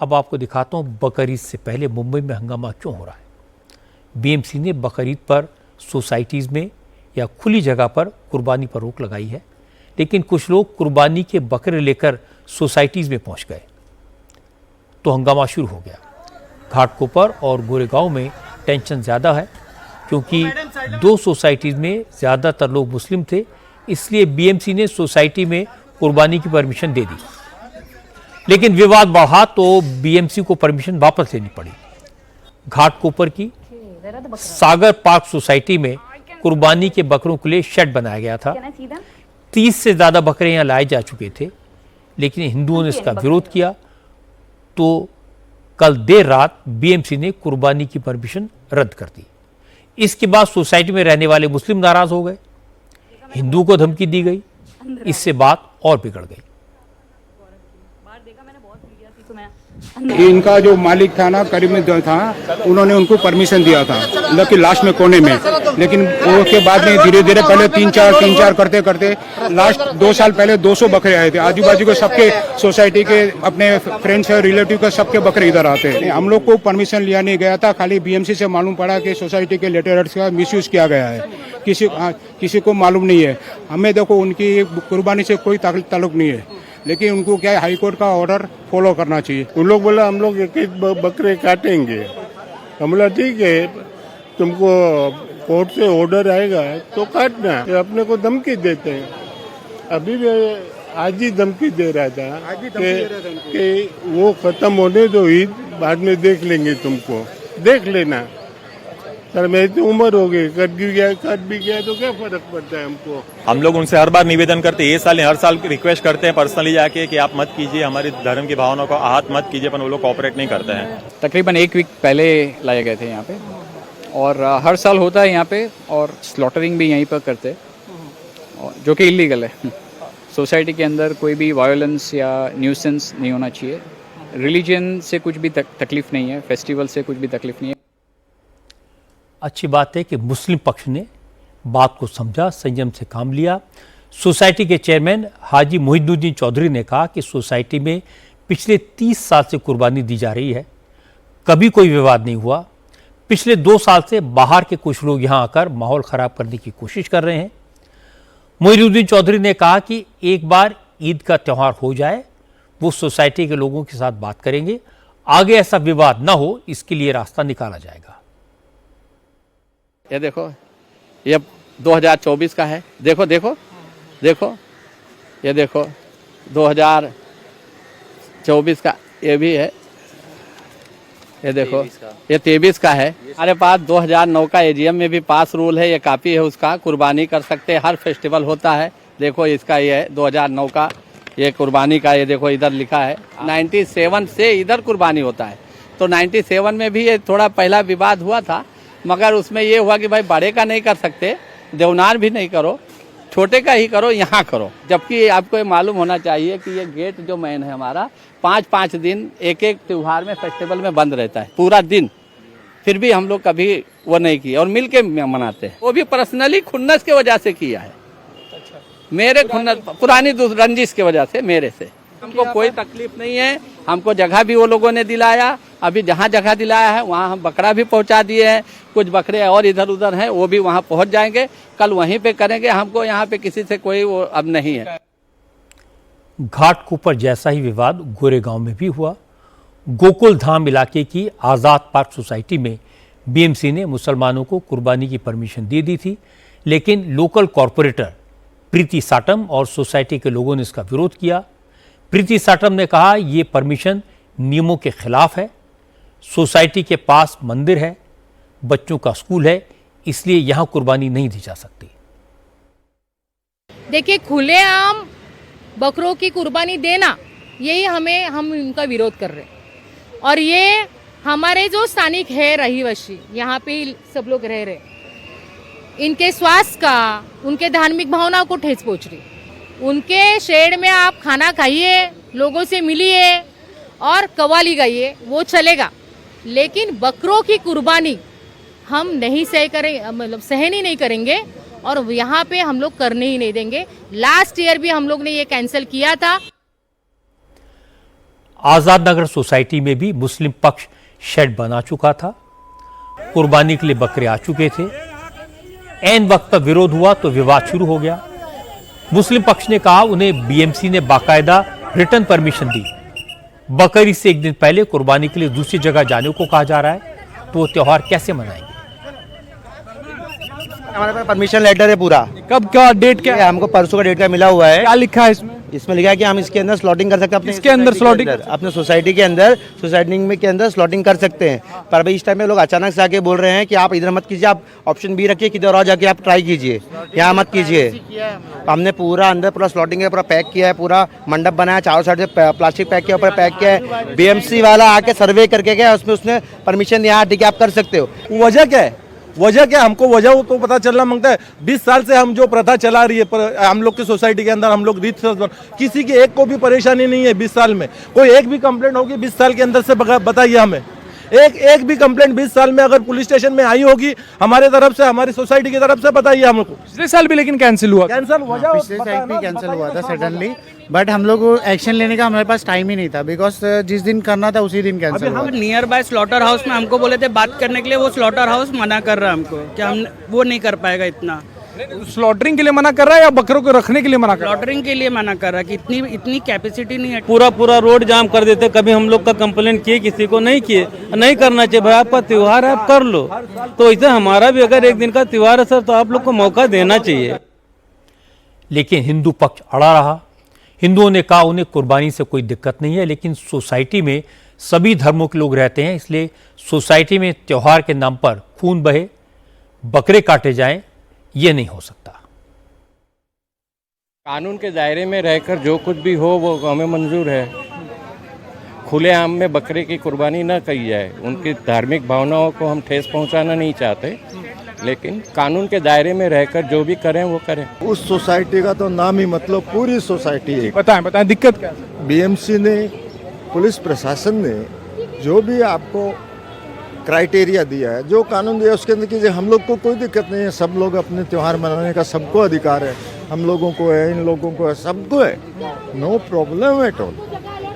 अब आपको दिखाता हूँ बकरीद से पहले मुंबई में हंगामा क्यों हो रहा है। बीएमसी ने बकरीद पर सोसाइटीज़ में या खुली जगह पर कुर्बानी पर रोक लगाई है, लेकिन कुछ लोग कुर्बानी के बकरे लेकर सोसाइटीज़ में पहुंच गए तो हंगामा शुरू हो गया। घाटकोपर और गोरेगांव में टेंशन ज़्यादा है क्योंकि दो सोसाइटीज़ में ज़्यादातर लोग मुस्लिम थे, इसलिए बीएमसी ने सोसाइटी में कुर्बानी की परमिशन दे दी, लेकिन विवाद बढ़ा तो बीएमसी को परमिशन वापस लेनी पड़ी। घाटकोपर की सागर पार्क सोसाइटी में कुर्बानी के बकरों के लिए शेड बनाया गया था। 30 से ज़्यादा बकरे यहाँ लाए जा चुके थे, लेकिन हिंदुओं ने इसका विरोध किया तो कल देर रात बीएमसी ने कुर्बानी की परमिशन रद्द कर दी। इसके बाद सोसाइटी में रहने वाले मुस्लिम नाराज हो गए, हिंदुओं को धमकी दी गई, इससे बात और बिगड़ गई। इनका जो मालिक था ना, करीब में था, उन्होंने उनको परमिशन दिया था, मतलब कि लास्ट में कोने में, लेकिन वो के बाद में धीरे धीरे पहले तीन चार करते करते लास्ट 2 साल पहले 200 बकरे आए थे। आजू बाजू के सबके सोसाइटी के अपने फ्रेंड्स और रिलेटिव के सबके बकरे इधर आते हैं। हम लोग को परमिशन लिया नहीं गया था, खाली बीएमसी से मालूम पड़ा कि सोसाइटी के लेटर्स का मिसयूज किया गया है। किसी को मालूम नहीं है। हमें देखो उनकी कुर्बानी से कोई ताल्लुक नहीं है, लेकिन उनको क्या है, हाई कोर्ट का ऑर्डर फॉलो करना चाहिए। उन लोग बोला हम लोग एक बकरे काटेंगे। हम बोला ठीक है, तुमको कोर्ट से ऑर्डर आएगा तो काटना। अपने को धमकी देते हैं। अभी भी आज ही धमकी दे रहा था कि वो खत्म होने दो ईद, बाद में देख लेंगे, तुमको देख लेना। सर मेरी तो उम्र हो गई, कट भी गया तो क्या फर्क पड़ता है हमको। हम लोग उनसे हर बार निवेदन करते हैं, ये साल हर साल रिक्वेस्ट करते हैं पर्सनली जाके कि आप मत कीजिए, हमारी धर्म की भावनाओं को आहत मत कीजिए, पर वो लोग कोऑपरेट नहीं करते हैं। तकरीबन 1 वीक पहले लाए गए थे यहाँ पे, और हर साल होता है यहाँ पे, और स्लॉटरिंग भी यहीं पर करते, जो कि इलीगल है। सोसाइटी के अंदर कोई भी वायलेंस या न्यूसेंस नहीं होना चाहिए। रिलीजन से कुछ भी तकलीफ नहीं है, फेस्टिवल से कुछ भी तकलीफ नहीं है। अच्छी बात है कि मुस्लिम पक्ष ने बात को समझा, संयम से काम लिया। सोसाइटी के चेयरमैन हाजी मोहिद्दीन चौधरी ने कहा कि सोसाइटी में पिछले 30 साल से कुर्बानी दी जा रही है, कभी कोई विवाद नहीं हुआ। पिछले 2 साल से बाहर के कुछ लोग यहां आकर माहौल खराब करने की कोशिश कर रहे हैं। मोहिद्दीन चौधरी ने कहा कि एक बार ईद का त्यौहार हो जाए, वो सोसाइटी के लोगों के साथ बात करेंगे, आगे ऐसा विवाद ना हो, इसके लिए रास्ता निकाला जाएगा। ये देखो, ये 2024 का है। देखो देखो देखो, ये देखो 2024 का ये भी है। ये देखो, ये 23 का है। हमारे पास 2009 का एजीएम में भी पास रूल है, ये कापी है उसका। कुर्बानी कर सकते हैं, हर फेस्टिवल होता है। देखो इसका ये है 2009 का, ये कुर्बानी का, ये देखो इधर लिखा है 97 से इधर कुर्बानी होता है। तो 97 में भी ये थोड़ा पहला विवाद हुआ था, मगर उसमें ये हुआ कि भाई बड़े का नहीं कर सकते, देवनार भी नहीं करो, छोटे का ही करो, यहाँ करो। जबकि आपको ये मालूम होना चाहिए कि ये गेट जो मेन है हमारा 5-5 दिन एक त्योहार में, फेस्टिवल में बंद रहता है पूरा दिन, फिर भी हम लोग कभी वो नहीं किए और मिल के मनाते हैं। वो भी पर्सनली खुन्नस की वजह से किया है, मेरे खुन्नस पुरानी रंजिश की वजह से, मेरे से। हमको कोई तकलीफ नहीं है, हमको जगह भी वो लोगों ने दिलाया। अभी जहाँ जगह दिलाया है वहाँ हम बकरा भी पहुँचा दिए हैं। कुछ बकरे और इधर उधर हैं, वो भी वहाँ पहुँच जाएंगे, कल वहीं पे करेंगे। हमको यहाँ पे किसी से कोई वो अब नहीं है। घाटकोपर जैसा ही विवाद गोरेगांव में भी हुआ। गोकुल धाम इलाके की आज़ाद पार्क सोसाइटी में बीएमसी ने मुसलमानों को कुर्बानी की परमिशन दे दी थी, लेकिन लोकल कॉरपोरेटर प्रीति साटम और सोसाइटी के लोगों ने इसका विरोध किया। प्रीति साटम ने कहा ये परमिशन नियमों के खिलाफ है, सोसाइटी के पास मंदिर है, बच्चों का स्कूल है, इसलिए यहां कुर्बानी नहीं दी जा सकती। देखिए, खुलेआम बकरों की कुर्बानी देना, यही हम इनका विरोध कर रहे हैं। और ये हमारे जो स्थानिक है रहीवशी, यहाँ पे सब लोग रह रहे, इनके स्वास्थ्य का, उनके धार्मिक भावना को ठेस पहुंच रही। उनके शेड में आप खाना खाइए, लोगों से मिलिए और कव्वाली गाइए, वो चलेगा, लेकिन बकरों की कुर्बानी हम नहीं सहन ही नहीं करेंगे, और यहाँ पे हम लोग करने ही नहीं देंगे। लास्ट ईयर भी हम लोग ने ये कैंसिल किया था। आज़ाद नगर सोसाइटी में भी मुस्लिम पक्ष शेड बना चुका था। कुर्बानी के लिए बकरे आ चुके थे। ऐन वक्त पर विरोध हुआ तो विवाद शुरू हो गया। मुस्लिम पक्ष ने कहा उन्हें बीएमसी ने बाकायदा रिटर्न परमिशन दी। बकरीद से एक दिन पहले कुर्बानी के लिए दूसरी जगह जाने को कहा जा रहा है, तो वो त्योहार कैसे मनाएंगे? हमारे पास परमिशन लेटर है पूरा। कब क्या डेट क्या ये हमको परसों का डेट का मिला हुआ है। क्या लिखा है इसमें? इसमें लिखा है कि हम इसके अंदर स्लॉटिंग कर सकते हैं। इसके अंदर स्लॉटिंग अपने सोसाइटी के अंदर सोसाइटी के अंदर स्लॉटिंग कर सकते हैं। पर भाई इस टाइम में लोग अचानक से आके बोल रहे हैं कि आप इधर मत कीजिए, आप ऑप्शन बी रखिए, किधर और जाके आप ट्राई कीजिए, यहाँ मत कीजिए। हमने पूरा अंदर पूरा स्लॉटिंग है, पूरा पैक किया है, पूरा मंडप बनाया, चारों साइड से प्लास्टिक पैक किया, ऊपर पैक किया है। बीएमसी वाला आके सर्वे करके गया, उसमें उसने परमिशन दिया, ठीक है आप कर सकते हो। वजह क्या है? वजह क्या, हमको वजह तो पता चलना मांगता है। 20 साल से हम जो प्रथा चला रही है पर हम लोग की सोसाइटी के अंदर, हम लोग रीत किसी की एक को भी परेशानी नहीं है। 20 साल में कोई एक भी कंप्लेंट होगी 20 साल के अंदर से बताइए हमें। एक भी कंप्लेंट 20 साल में अगर पुलिस स्टेशन में आई होगी हमारे तरफ से, हमारी सोसाइटी की तरफ से, बताइए हमको। पिछले साल भी लेकिन कैंसिल हुआ। कैंसिल वजह पिछले साल भी कैंसिल हुआ था सडनली, बट हम लोग एक्शन लेने का हमारे पास टाइम ही नहीं था, बिकॉज जिस दिन करना था उसी दिन कैंसिल हुआ। नियर बाय स्लॉटर हाउस में हमको बोले थे बात करने के लिए, वो स्लॉटर हाउस मना कर रहा है हमको कि हम वो नहीं कर पाएगा इतना। स्लॉटरिंग के लिए मना कर रहा है या बकरों को रखने के लिए मना कर रहा है? स्लॉटरिंग के लिए मना कर रहा है कि इतनी कैपेसिटी नहीं है। पूरा रोड जाम कर देते। कभी हम लोग का कंप्लेंट किए, किसी को नहीं किए। नहीं करना चाहिए भाई, आपका त्योहार है आप कर लो। तो इसे हमारा भी अगर एक दिन का त्योहार है सर, तो आप लोग को मौका देना चाहिए। लेकिन हिंदू पक्ष अड़ा रहा। हिंदुओं ने कहा उन्हें कुर्बानी से कोई दिक्कत नहीं है, लेकिन सोसाइटी में सभी धर्मों के लोग रहते हैं, इसलिए सोसाइटी में त्योहार के नाम पर खून बहे, बकरे काटे जाएं, ये नहीं हो सकता। कानून के दायरे में रहकर जो कुछ भी हो वो हमें मंजूर है। खुलेआम में बकरे की कुर्बानी न की जाए। उनकी धार्मिक भावनाओं को हम ठेस पहुंचाना नहीं चाहते, लेकिन कानून के दायरे में रहकर जो भी करें वो करें। उस सोसाइटी का तो नाम ही मतलब पूरी सोसाइटी है। बताएं दिक्कत क्या? बीएमसी ने, पुलिस प्रशासन ने जो भी आपको क्राइटेरिया दिया है, जो कानून दिया उसके अंदर कीजिए। हम लोग को कोई दिक्कत नहीं है, सब लोग अपने त्योहार मनाने का सबको अधिकार है। हम लोगों को है, इन लोगों को है, सबको है, नो प्रॉब्लम एट ऑल।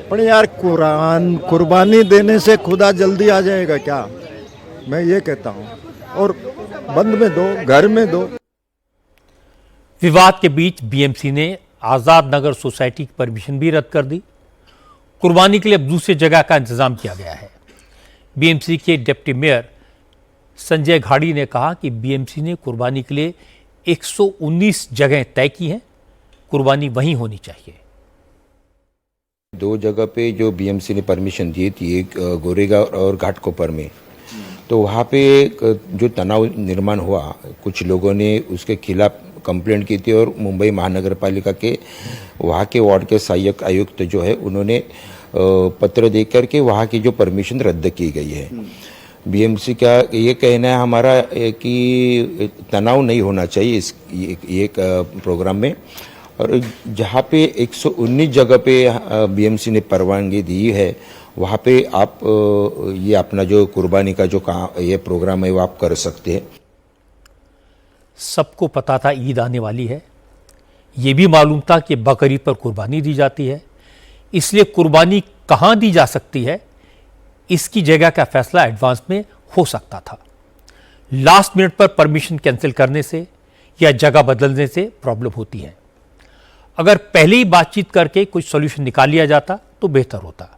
पर यार कुर्बानी देने से खुदा जल्दी आ जाएगा क्या? मैं ये कहता हूँ, और बंद में दो, घर में दो। विवाद के बीच बीएमसी ने आज़ाद नगर सोसाइटी की परमिशन भी रद्द कर दी। कुर्बानी के लिए अब दूसरी जगह का इंतजाम किया गया है। बीएमसी के डिप्टी मेयर संजय घाड़ी ने कहा कि बीएमसी ने कुर्बानी के लिए 119 जगह तय की हैं, कुर्बानी वहीं होनी चाहिए। 2 जगह पे जो बीएमसी ने परमिशन दी थी, एक गोरेगा और घाटकोपर में, तो वहाँ पे जो तनाव निर्माण हुआ, कुछ लोगों ने उसके खिलाफ कंप्लेंट की थी और मुंबई महानगर पालिका के वहाँ के वार्ड के सहायक आयुक्त जो है उन्होंने पत्र दे करके वहाँ की जो परमिशन रद्द की गई है। बीएमसी का ये कहना है हमारा कि तनाव नहीं होना चाहिए इस ये प्रोग्राम में, और जहाँ पे 119 जगह पे बीएमसी ने परवानगी दी है वहाँ पे आप ये अपना जो कुर्बानी का जो ये प्रोग्राम है वो आप कर सकते हैं। सबको पता था ईद आने वाली है, ये भी मालूम था कि बकरीद पर कुर्बानी दी जाती है, इसलिए कुर्बानी कहाँ दी जा सकती है इसकी जगह का फैसला एडवांस में हो सकता था। लास्ट मिनट पर परमिशन कैंसिल करने से या जगह बदलने से प्रॉब्लम होती है। अगर पहले ही बातचीत करके कुछ सॉल्यूशन निकाल लिया जाता तो बेहतर होता।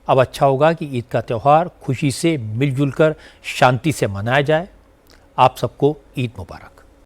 अब अच्छा होगा कि ईद का त्यौहार खुशी से मिलजुल कर शांति से मनाया जाए। आप सबको ईद मुबारक।